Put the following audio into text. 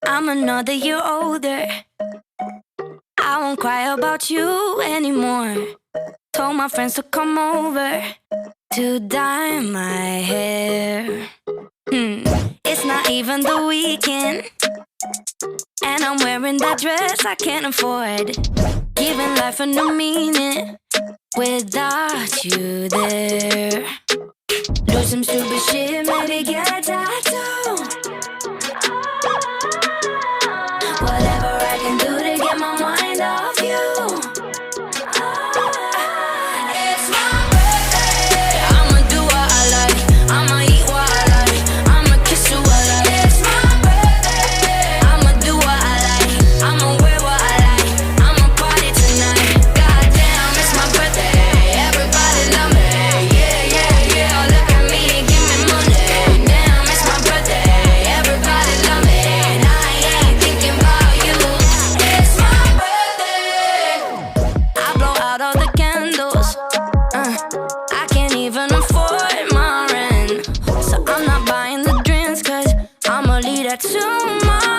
I'm another year older. I won't cry about you anymore. Told my friends to come over to dye my hair. It's not even the weekend, and I'm wearing that dress I can't afford. Giving life a new meaning without you there. Do some stupid shit, maybe get a tattoo. Whatever I can do to get my mind off you. It's my birthday. I'ma do what I like. I'ma eat what I like. I'ma kiss who I like. It's my birthday. I'ma do what I like. I'ma wear what I like. I'ma party tonight. Goddamn, it's my birthday. Everybody love me. Yeah, yeah, yeah. Look at me and give me money. Damn, it's my birthday. Everybody love me. And I ain't thinking about you. It's my birthday. I blow out all the candles. I can't even afford my rent. So I'm not buying the drinks, 'cause I'ma leave that to my